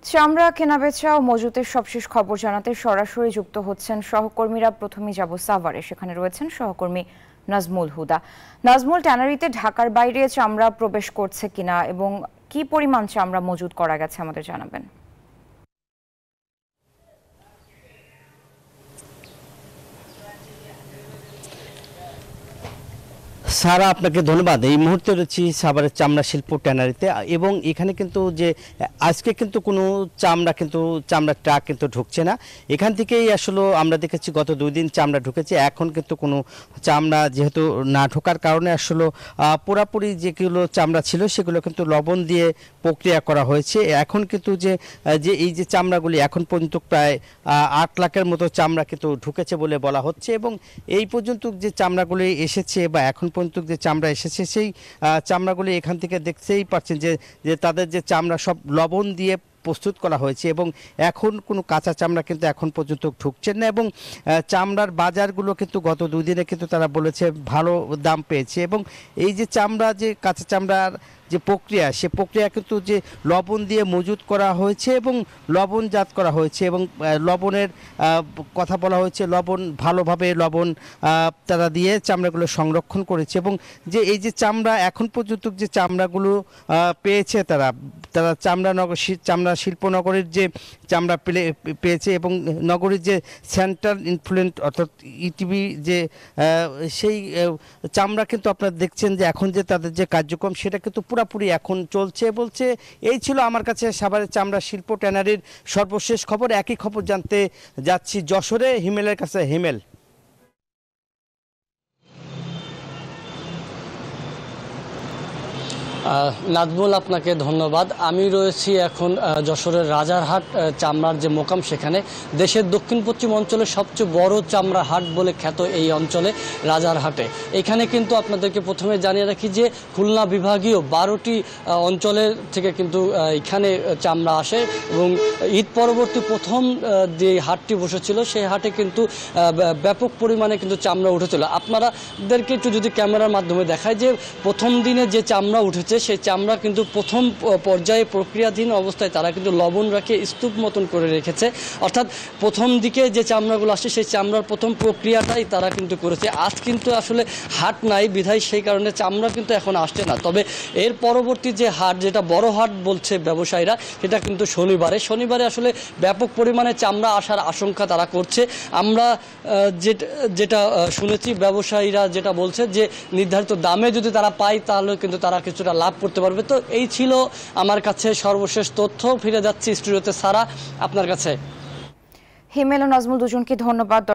চামড়া কেনাবেচা ও মজুতের সবশেষ খবর জানাতে সরাসরি যুক্ত হচ্ছেন সহকর্মীরা। প্রথমেই যাব সাভারে, সেখানে রয়েছেন সহকর্মী নাজমুল হুদা। নাজমুল, ট্যানারিতে ঢাকার বাইরে চামড়া প্রবেশ করছে কিনা এবং কি পরিমাণ চামড়া মজুত করা গেছে আমাদের জানাবেন। সারা, আপনাকে ধন্যবাদ। এই মুহূর্তে রয়েছি সাভারের চামড়া শিল্প ট্যানারিতে এবং এখানে কিন্তু যে আজকে কিন্তু কোনো চামড়া ট্রাক কিন্তু ঢুকছে না। এখান থেকেই আসলে আমরা দেখেছি গত 2 দিন চামড়া ঢুকেছে, এখন কিন্তু কোনো চামড়া যেহেতু না ঢোকার কারণে আসলে পুরাপুরি যেগুলো চামড়া ছিল সেগুলো কিন্তু লবণ দিয়ে প্রক্রিয়া করা হয়েছে। এখন কিন্তু যে এই যে চামড়াগুলি এখন পর্যন্ত প্রায় 8 লাখের মতো চামড়া কিন্তু ঢুকেছে বলে বলা হচ্ছে এবং এই পর্যন্ত যে চামড়াগুলি এসেছে বা এখন পর্যন্ত যে চামড়া এসেছে সেই চামড়াগুলি এখান থেকে দেখতেই পাচ্ছেন যে তাদের যে চামড়া সব লবণ দিয়ে প্রস্তুত করা হয়েছে এবং এখন কোনো কাঁচা চামড়া কিন্তু এখন পর্যন্ত ঢুকছেন না এবং চামড়ার বাজারগুলো কিন্তু গত 2 দিনে কিন্তু তারা বলেছে ভালো দাম পেয়েছে এবং এই যে কাঁচা চামড়ার যে প্রক্রিয়া, সে প্রক্রিয়া কিন্তু যে লবণ দিয়ে মজুত করা হয়েছে এবং লবণজাত করা হয়েছে এবং লবণের কথা বলা হয়েছে, ভালোভাবে লবণ তারা দিয়ে চামড়াগুলো সংরক্ষণ করেছে এবং যে এই যে চামড়া এখন পর্যন্ত যে চামড়াগুলো পেয়েছে তারা চামড়া শিল্পনগরের যে চামড়া পেয়েছে এবং নগরীর যে সেন্ট্রাল ইনফ্লুয়েন্ট অর্থাৎ ইটিভি যে সেই চামড়া কিন্তু আপনারা দেখছেন যে এখন যে তাদের যে কার্যক্রম সেটা কিন্তু পুরোপুরি এখন চলছে বলছে। এই ছিল আমার কাছে সাভারের চামড়া শিল্প ট্যানারির সর্বশেষ খবর। একই খবর জানতে যাচ্ছি যশোরে, হিমেলের কাছে। হিমেল। নাজমুল, আপনাকে ধন্যবাদ। আমি রয়েছি এখন যশোরের রাজারহাট চামড়ার যে মোকাম, সেখানে দেশের দক্ষিণ পশ্চিম অঞ্চলের সবচেয়ে বড় চামড়া হাট বলে খ্যাত এই অঞ্চলে রাজারহাটে। এখানে কিন্তু আপনাদেরকে প্রথমে জানিয়ে রাখি যে খুলনা বিভাগীয় 12টি অঞ্চলের থেকে কিন্তু এখানে চামড়া আসে এবং ঈদ পরবর্তী প্রথম যে হাটটি বসেছিল সেই হাটে কিন্তু ব্যাপক পরিমাণে কিন্তু চামড়া উঠেছিল। আপনাদেরকে একটু যদি ক্যামেরার মাধ্যমে দেখায় যে প্রথম দিনে যে চামড়া উঠেছে সেই চামড়া কিন্তু প্রথম পর্যায়ে প্রক্রিয়াধীন অবস্থায় তারা কিন্তু লবণ রাখে স্তূপ মতন করে রেখেছে। অর্থাৎ প্রথম দিকে যে চামড়াগুলো আসছে সেই চামড়ার প্রথম প্রক্রিয়াটাই তারা কিন্তু করেছে। আজ কিন্তু আসলে হাট নাই বিধায় সেই কারণে চামড়া কিন্তু এখন আসছে না। তবে এর পরবর্তী যে হাট, যেটা বড় হাট বলছে ব্যবসায়ীরা, সেটা কিন্তু শনিবারে আসলে ব্যাপক পরিমাণে চামড়া আসার আশঙ্কা তারা করছে। আমরা যেটা শুনেছি, ব্যবসায়ীরা যেটা বলছে যে নির্ধারিত দামে যদি তারা পায় তাহলে কিন্তু তারা কিছুটা লাভ করতে পারবে। তো এই ছিল আমার কাছে সর্বশেষ তথ্য। ফিরে যাচ্ছি স্টুডিওতে। সারা, আপনার কাছে। হিমেল ও নাজমুল দুজনকে ধন্যবাদ।